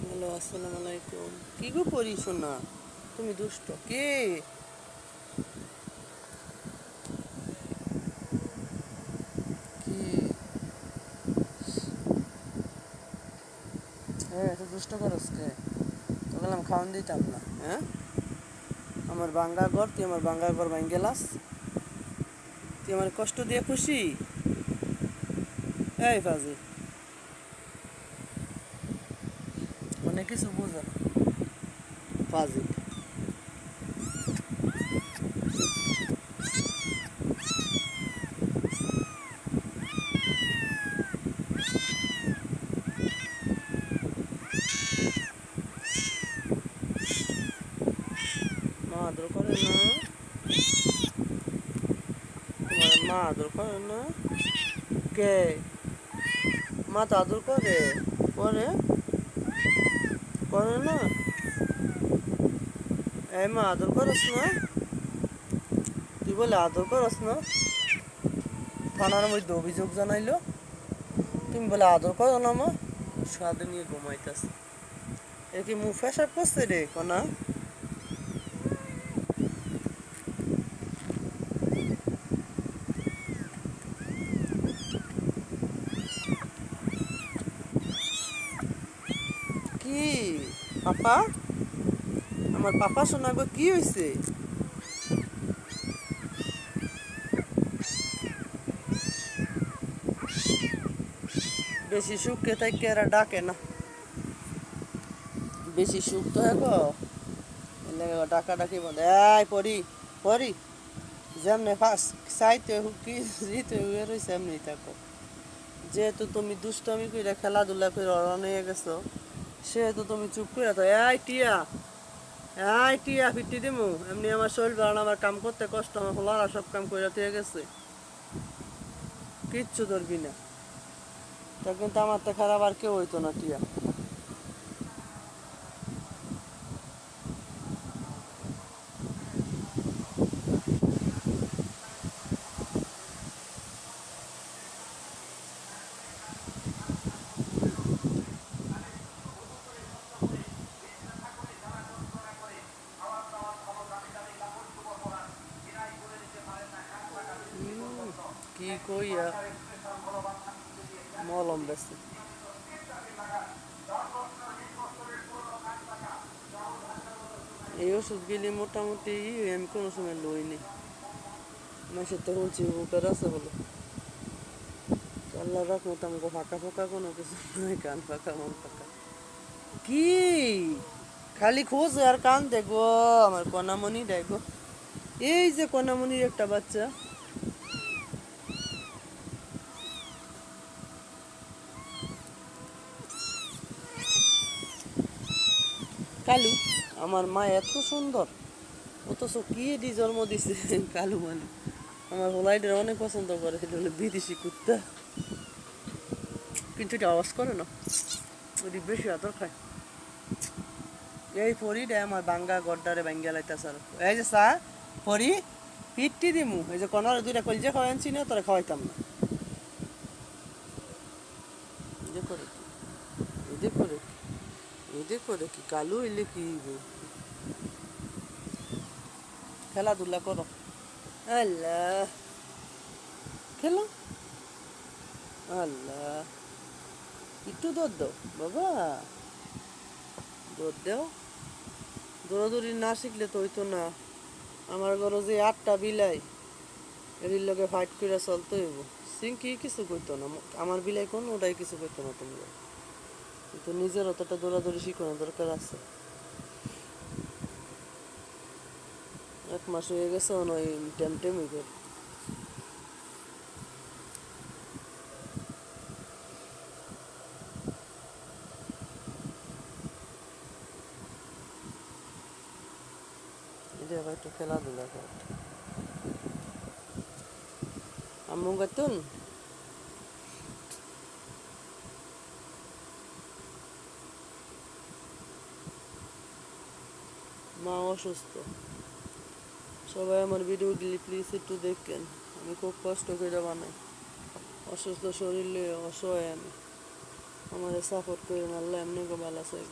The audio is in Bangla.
হ্যালো, আসসালামু আলাইকুম। কি গো পরি শোনা, তুমি দুষ্ট কে? কি? হ্যাঁ, এত দুষ্ট করস কে? তো গেলাম খাওয়ান দিতাম না, হ্যাঁ? আমার বাঙ্গা ঘর, তুই আমার বাঙ্গা ঘর ভাঙ গেলাস। তুই আমার কষ্ট দিয়ে খুশি? এই ফাজি, অনেক কিছু বোঝা না। ফাজি, মা আদর করে না? তোমার মা আদর করে না? কে? মা তো আদর করে। করে? করে না? এই মা আদর করস না? তুই বলে আদর করস না? থানার মধ্যে অভিযোগ জানাইলো তুমি বলে আদর করো না মা। সাদে নিয়ে ঘুমাইতেছে। এ কি মুখ ফেসাব করছে রে কোনা? কি পাপা? আমার পাপা শোনা গো, কি হয়েছে? বেশি সুখে থাকি এরা ডাকে না। বেশি সুখ তো গো, ডাকা ডাকি বন্ধ। এই পড়ি পড়ি, যেমনে ফার্স্ট চাইতে কি জিতে হয়ে রয়েছে এমনি থাকো। যেহেতু তুমি দুষ্টামি করে খেলাধুলা করে অরণ হয়ে গেছো, সেহেতু তুমি চুপ করে তো। এই টিয়া, এই টিয়া ফিরতি দিমু। এমনি আমার শরীর বাড়ানো, আমার কাম করতে কষ্ট, আমার হলারা সব কাম করে দিয়ে গেছে। কিচ্ছু ধরবি না। তা কিন্তু আমার তো খারাপ আর কেউ হইতো না টিয়া। কি কইয়া মলম বেশি। এই ওষুধ গেলে মোটামুটি আমি কোনো সময় লইনি। মাসের তো বলছি উপকার আছে বলে। আল্লাহ রহমত আমাকে ফাঁকা ফাঁকা কোনো কিছু নাই, কান ফাঁকা মন ফাঁকা। কি খালি খোঁজ আর কান দেখো, আমার কনামণি দেখো। এই যে কনামণির একটা বাচ্চা, কালু। আমার মা এত সুন্দর, অথচ কি দি জন্ম দিছে কালু মানে। আমার হোলাইডের অনেক পছন্দ করে, সেটা হলো বিদেশি কুত্তা। কিন্তু এটা আওয়াজ করে না, ওটি বেশি আদর খায়। এই পরিটা আমার বাঙ্গা গড্ডারে বাঙ্গা লাইতাছে। আর এই যে চা পরি পিটটি দিমু, এই যে কনার দুইটা কলজা খাওয়াই আনছি না, তোরা খাওয়াইতাম না। এদের করে কি, এদের করে কি, এদের করে কি কালু এলে কি হইবো? খেলাধুলা করো। আল্লাহ, খেলো। আল্লাহ, একটু দৌড় দাও বাবা, দৌড় দাও। দৌড়াদৌড়ি না শিখলে তো হইতো না। আমার ঘরে যে 8টা বিলাই, এর লগে ফাইট করে চলতে হইব। সিংকি কিছু করতো না, আমার বিলাই কোন ওটাই কিছু করতো না তোমরা। কিন্তু নিজের অতটা দৌড়াদৌড়ি শিখানোর দরকার আছে। 1 মাস হয়ে গেছে, ওই টেমটেম হইবে। এটা আবার একটু খেলাধুলা করে। আম্মু গাতুন মা অসুস্থ। সবাই আমার ভিডিওগুলি প্লিজ একটু দেখেন, আমি খুব কষ্ট করে বানাই। অসুস্থ শরীরে অসহায় আমি। আমাদের সাপোর্ট করেন, আল্লাহ এমনি গো ভালো চাইব।